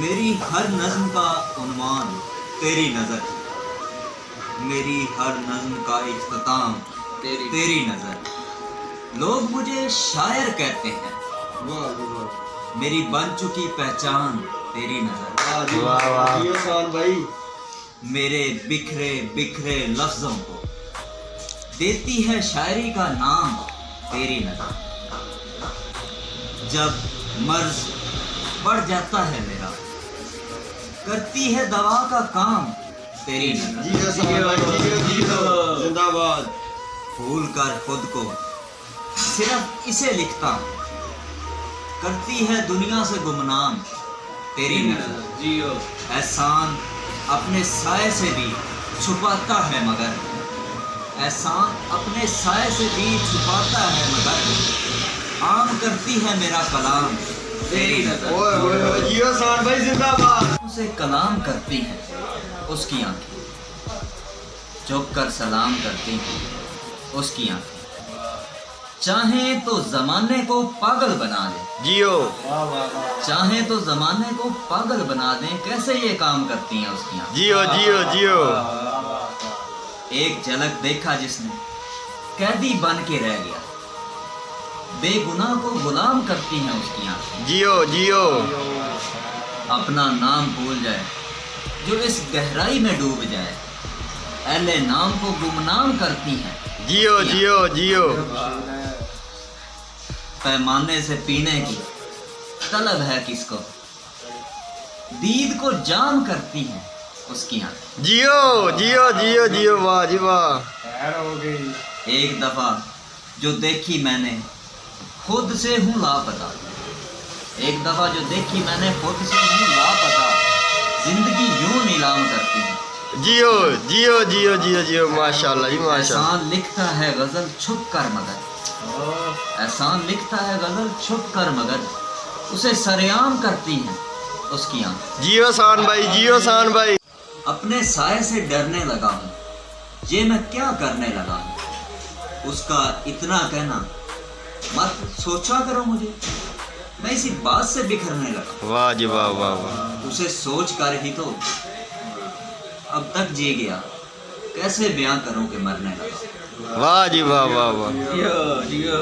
मेरी हर नज़्म का उन्वान तेरी नज़र, मेरी हर नज़्म का इख्तिताम तेरी नज़र। लोग मुझे शायर कहते हैं, मेरी बन चुकी पहचान तेरी नज़र। वाह वाह भाई। मेरे बिखरे बिखरे लफ्ज़ों को देती है शायरी का नाम तेरी नज़र। जब मर्ज बढ़ जाता है मेरा, करती है दवा का काम तेरी नज़र। जिंदाबाद। भूल कर खुद को सिर्फ इसे लिखता हूँ, करती है दुनिया से गुमनाम तेरी नज़र। एहसान अपने साए से भी छुपाता है मगर, एहसान अपने साए से भी छुपाता है मगर, आम करती है मेरा कलाम तेरी नज़र। जियो शान भाई जिंदाबाद। उसे कलाम करती हैं उसकी आंखें, झुक कर सलाम करती हैं उसकी आंखें। चाहे तो जमाने को पागल बना दे, जियो। चाहे तो जमाने को पागल बना दें, कैसे ये काम करती हैं उसकी आंखें। जियो जियो जियो। एक झलक देखा जिसने कैदी बन के रह गया, बेगुनाह को गुलाम करती हैं उसकी आंखें। जियो जियो। अपना नाम भूल जाए जो इस गहराई में डूब जाए, अहले नाम को गुमनाम करती हैं। जियो जियो जियो। पैमाने से पीने की तलब है किसको, दीद को जाम करती हैं उसकी आंखें। जियो जियो जियो जियो। वाह जी वाह। एक दफा जो देखी मैंने खुद से हूँ लापता, एक दफा जो देखी मैंने खुद से हूँ लापता, जिंदगी यूं नीलाम करती है। जियो जियो जियो जियो जियो। माशाल्लाह जी माशाल्लाह। एहसान लिखता है गजल छुप कर मगर, एहसान लिखता है गजल छुप कर मगर, उसे सरेआम करती हैं उसकी आंखें। जियो शान भाई, जियो शान भाई। अपने साए से डरने लगा हूँ, ये मैं क्या करने लगा हूँ, उसका इतना कहना मत सोचा करो मुझे, मैं इसी बात से बिखरने लगा। वाह जी वाह वाह वाह। उसे सोच कर ही तो अब तक जी गया, कैसे बयां करूं कि मरने लगा। वाह जी वाह वाह वाह। जियो जियो।